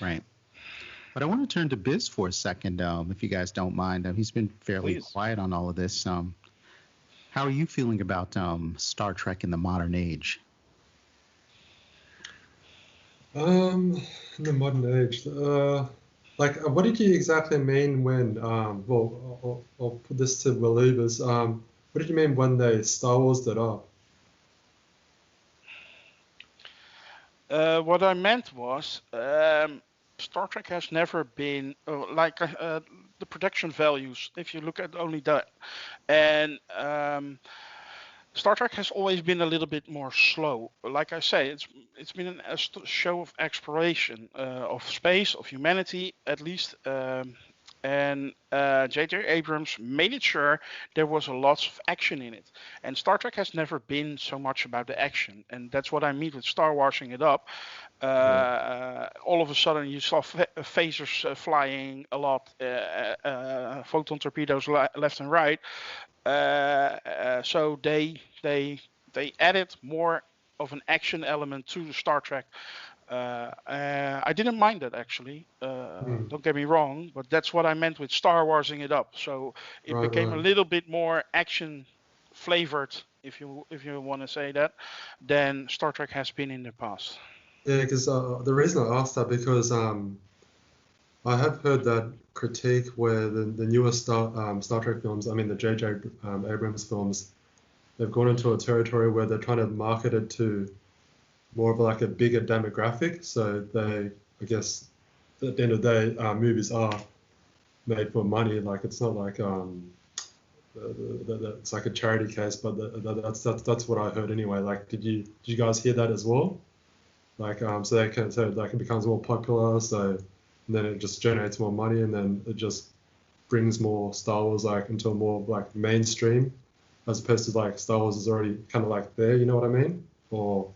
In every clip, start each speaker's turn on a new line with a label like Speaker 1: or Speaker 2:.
Speaker 1: Right. But I want to turn to Biz for a second, if you guys don't mind. He's been fairly
Speaker 2: Please.
Speaker 1: quiet on all of this. How are you feeling about Star Trek in the modern age?
Speaker 3: In the modern age, what did you exactly mean when? I'll put this to Wellibers. What did you mean when they Star Wars it up?
Speaker 2: What I meant was Star Trek has never been the production values. If you look at only that, and Star Trek has always been a little bit more slow. Like I say, it's been a show of exploration of space, of humanity, at least. And J.J. Abrams made it sure there was a lot of action in it. And Star Trek has never been so much about the action. And that's what I mean with Star Warsing it up. All of a sudden, you saw phasers flying a lot, photon torpedoes left and right. So they added more of an action element to the Star Trek. I didn't mind that actually. Don't get me wrong, but that's what I meant with Star Warsing it up. So it became a little bit more action flavored, if you want to say that, than Star Trek has been in the past.
Speaker 3: Yeah, because the reason I asked that because I have heard that critique where the newer Star Trek films, I mean the J.J. Abrams films, they've gone into a territory where they're trying to market it to more of like a bigger demographic. So they, I guess, at the end of the day, movies are made for money. Like it's not like it's like a charity case, but that's what I heard anyway. Like, did you guys hear that as well? Like, so it becomes more popular, so then it just generates more money, and then it just brings more Star Wars like into a more like mainstream, as opposed to like Star Wars is already kind of like there. You know what I mean? Or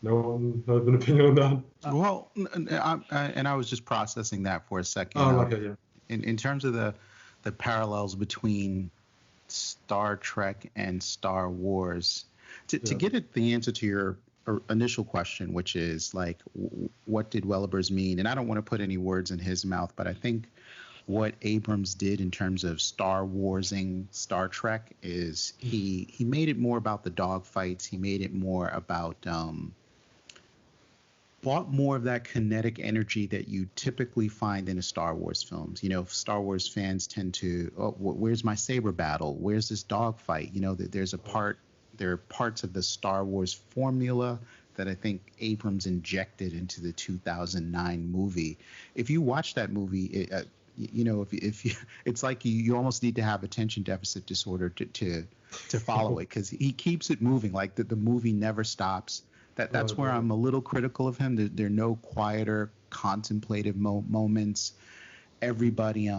Speaker 3: no one has an opinion on that?
Speaker 1: Well, I was just processing that for a second.
Speaker 3: Oh, okay, yeah.
Speaker 1: In terms of the parallels between Star Trek and Star Wars, to get at the answer to your initial question, which is like, what did Wellibers mean? And I don't want to put any words in his mouth, but I think what Abrams did in terms of Star Warsing Star Trek is he made it more about the dogfights. He made it more about brought more of that kinetic energy that you typically find in a Star Wars films. You know, Star Wars fans tend to, where's my saber battle? Where's this dogfight? You know, there are parts of the Star Wars formula that I think Abrams injected into the 2009 movie. If you watch that movie, if you, it's like you almost need to have attention deficit disorder to follow it, because he keeps it moving. Like the movie never stops. That's where I'm a little critical of him. There are no quieter, contemplative moments. Everybody,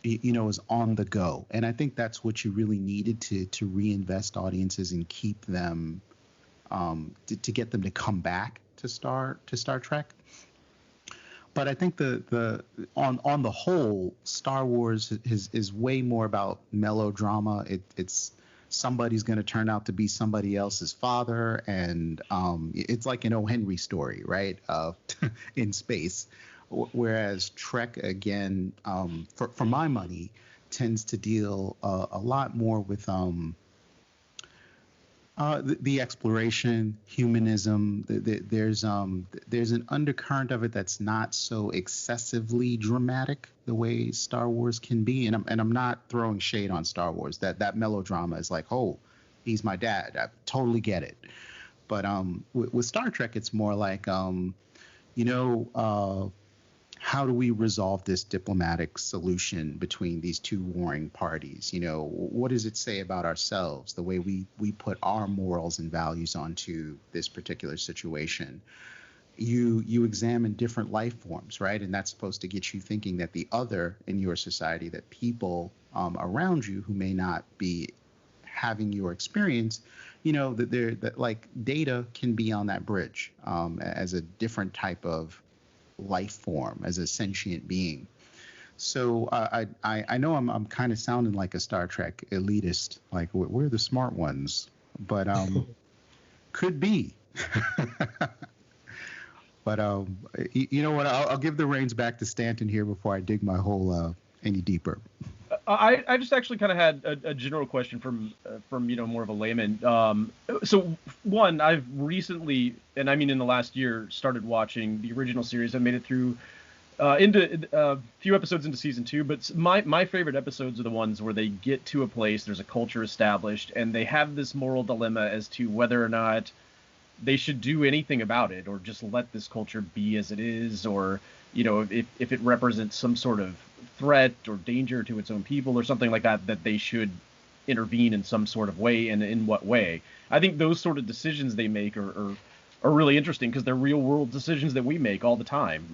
Speaker 1: is on the go, and I think that's what you really needed to reinvest audiences and keep them, to get them to come back to Star Trek. But I think on the whole, Star Wars is way more about melodrama. It's somebody's going to turn out to be somebody else's father, and it's like an O. Henry story, right? In space. Whereas Trek, again, for my money, tends to deal a lot more with the exploration, humanism. There's an undercurrent of it that's not so excessively dramatic the way Star Wars can be. And I'm not throwing shade on Star Wars. That melodrama is like, oh, he's my dad. I totally get it. But with Star Trek, it's more like, how do we resolve this diplomatic solution between these two warring parties? You know, what does it say about ourselves, the way we put our morals and values onto this particular situation? You examine different life forms, right? And that's supposed to get you thinking that the other in your society, that people around you who may not be having your experience, that like Data can be on that bridge as a different type of life form, as a sentient being. So I know I'm kind of sounding like a Star Trek elitist, like we're the smart ones, but could be. But you know what? I'll give the reins back to Stanton here before I dig my hole any deeper.
Speaker 4: I just actually kind of had a general question from more of a layman. So one, I've recently, and I mean in the last year, started watching the original series. I made it through into a few episodes into season 2, but my favorite episodes are the ones where they get to a place, there's a culture established, and they have this moral dilemma as to whether or not they should do anything about it, or just let this culture be as it is, or if it represents some sort of threat or danger to its own people or something like that, that they should intervene in some sort of way, and in what way. I think those sort of decisions they make are really interesting, because they're real world decisions that we make all the time.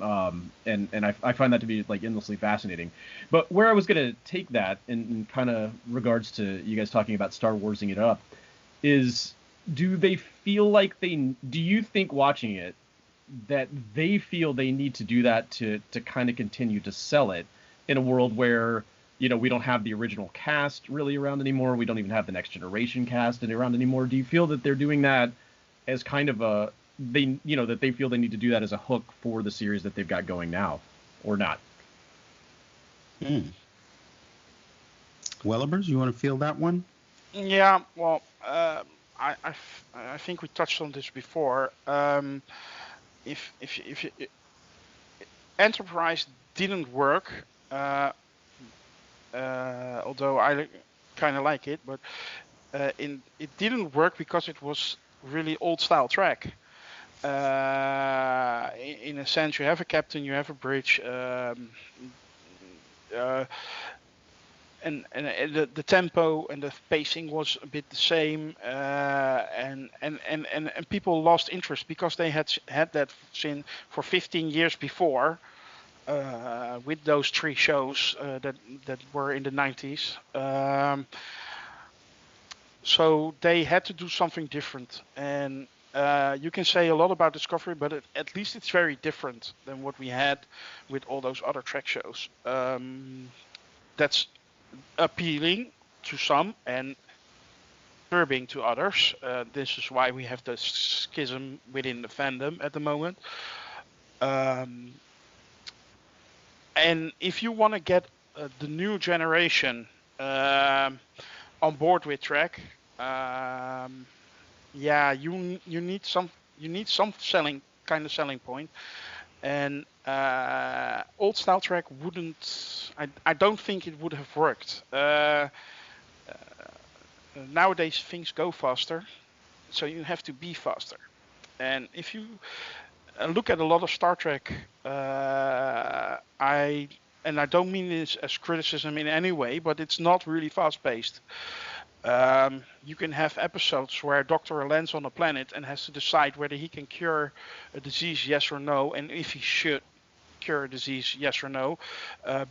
Speaker 4: And I find that to be like endlessly fascinating. But where I was going to take that in kind of regards to you guys talking about Star Warsing it up is, do you think watching it that they feel they need to do that to kind of continue to sell it in a world where, we don't have the original cast really around anymore. We don't even have the Next Generation cast around anymore. Do you feel that they're doing that as kind of that they feel they need to do that as a hook for the series that they've got going now, or not?
Speaker 1: Wellibers, you want to feel that one?
Speaker 2: Yeah, well, I think we touched on this before. If Enterprise didn't work, although I kind of like it, but it didn't work because it was really old style Trek. In a sense, you have a captain, you have a bridge, and the tempo and the pacing was a bit the same, and people lost interest because they had that scene for 15 years before, with those 3 shows that were in the 90s. So they had to do something different, and you can say a lot about Discovery, but at least it's very different than what we had with all those other Trek shows. That's appealing to some and disturbing to others. This is why we have the schism within the fandom at the moment. And if you want to get the new generation on board with Trek, you need some selling point. And old style Trek wouldn't. I don't think it would have worked. Nowadays things go faster, so you have to be faster. And if you look at a lot of Star Trek, I don't mean this as criticism in any way, but it's not really fast-paced. You can have episodes where a doctor lands on a planet and has to decide whether he can cure a disease, yes or no, and if he should cure a disease, yes or no,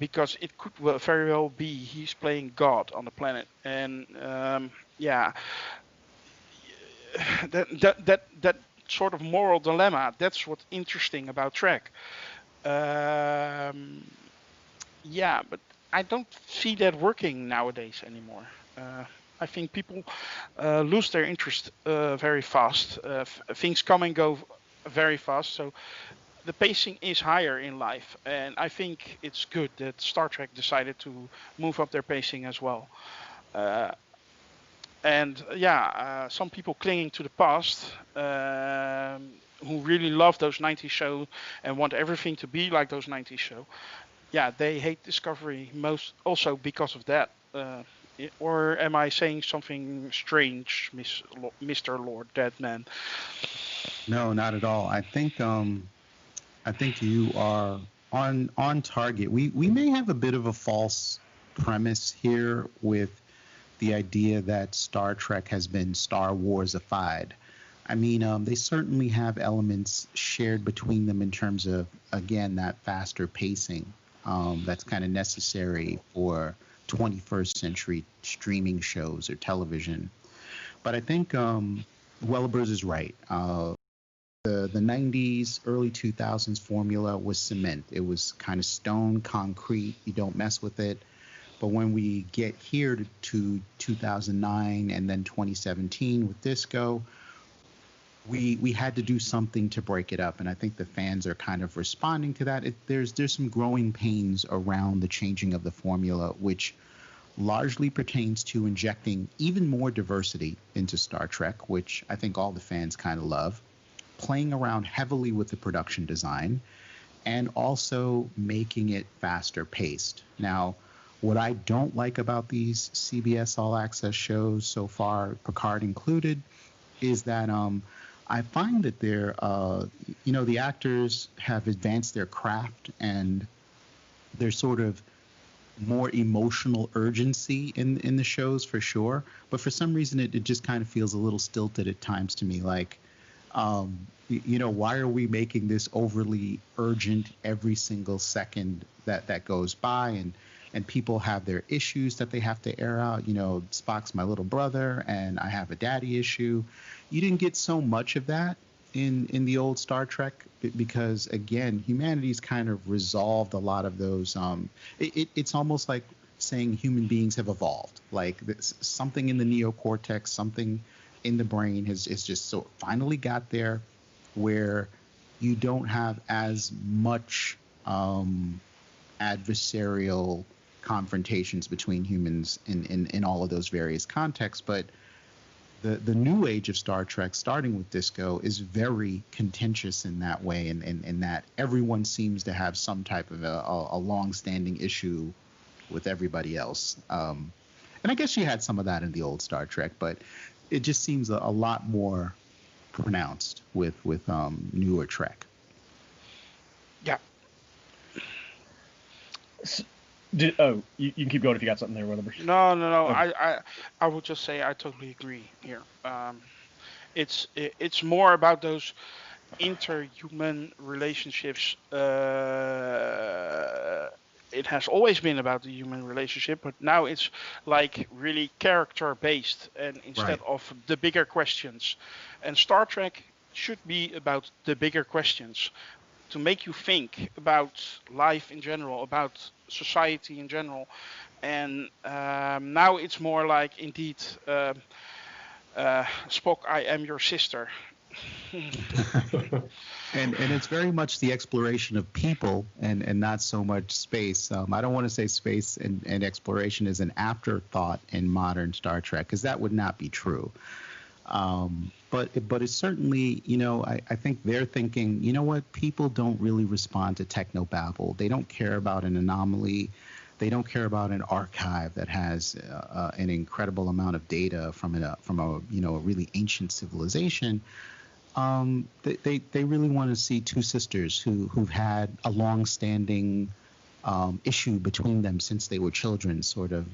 Speaker 2: because it could very well be he's playing God on the planet. And that sort of moral dilemma, that's what's interesting about Trek. But I don't see that working nowadays anymore. I think people lose their interest very fast. Things come and go very fast, so the pacing is higher in life, and I think it's good that Star Trek decided to move up their pacing as well. Some people clinging to the past, who really love those 90s shows and want everything to be like those 90s shows. Yeah, they hate Discovery most also because of that. Or am I saying something strange, Mr. Lord Deadman?
Speaker 1: No, not at all. I think you are on target. We may have a bit of a false premise here with the idea that Star Trek has been Star Warsified. I mean, they certainly have elements shared between them in terms of, again, that faster pacing that's kind of necessary for 21st century streaming shows or television. But I think Wellibers is right. The 90s, early 2000s formula was cement. It was kind of stone concrete. You don't mess with it. But when we get here to 2009 and then 2017 with Disco, we had to do something to break it up, and I think the fans are kind of responding to that. There's some growing pains around the changing of the formula, which largely pertains to injecting even more diversity into Star Trek, which I think all the fans kind of love, playing around heavily with the production design, and also making it faster paced. Now, what I don't like about these CBS All Access shows so far, Picard included, is that I find that they're, the actors have advanced their craft, and there's sort of more emotional urgency in the shows for sure. But for some reason, it just kind of feels a little stilted at times to me. Like, why are we making this overly urgent every single second that goes by? And people have their issues that they have to air out. Spock's my little brother, and I have a daddy issue. You didn't get so much of that in the old Star Trek because, again, humanity's kind of resolved a lot of those. It's almost like saying human beings have evolved. Like something in the neocortex, something in the brain has just so finally got there where you don't have as much adversarial confrontations between humans in all of those various contexts. But the new age of Star Trek, starting with Disco, is very contentious in that way, and that everyone seems to have some type of a long-standing issue with everybody else. And I guess you had some of that in the old Star Trek, but it just seems a lot more pronounced with newer Trek.
Speaker 2: Yeah.
Speaker 4: You can keep going if you got something there, Wellibers.
Speaker 2: No.
Speaker 4: Okay.
Speaker 2: I would just say I totally agree here. It's more about those interhuman relationships. It has always been about the human relationship, but now it's like really character based, and instead of the bigger questions. And Star Trek should be about the bigger questions, to make you think about life in general, about society in general. And now it's more like, indeed, Spock, I am your sister.
Speaker 1: And it's very much the exploration of people and not so much space. I don't want to say space and exploration is an afterthought in modern Star Trek, because that would not be true. But it's certainly, I think they're thinking, you know what, people don't really respond to technobabble. They don't care about an anomaly. They don't care about an archive that has an incredible amount of data from a really ancient civilization. They really want to see two sisters who've had a long-standing issue between them since they were children, sort of,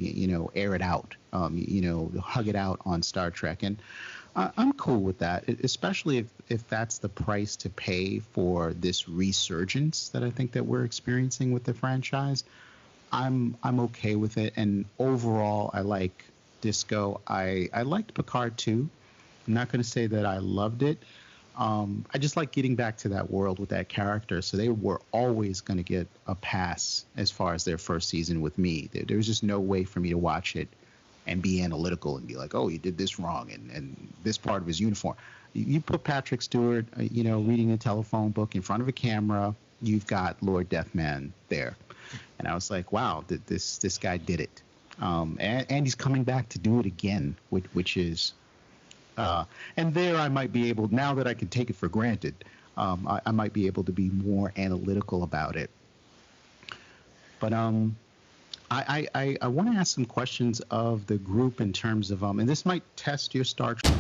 Speaker 1: air it out, hug it out on Star Trek. And I'm cool with that, especially if that's the price to pay for this resurgence that I think that we're experiencing with the franchise. I'm okay with it. And overall, I like Disco. I liked Picard too. I'm not going to say that I loved it. I just like getting back to that world with that character. So they were always going to get a pass as far as their first season with me. There was just no way for me to watch it and be analytical and be like, oh, you did this wrong and this part of his uniform. You put Patrick Stewart, reading a telephone book in front of a camera, you've got Lord Deathman there. And I was like, wow, this guy did it. And he's coming back to do it again, which is... and there I might be able, now that I can take it for granted, I might be able to be more analytical about it. But I want to ask some questions of the group in terms of, and this might test your Star Trek.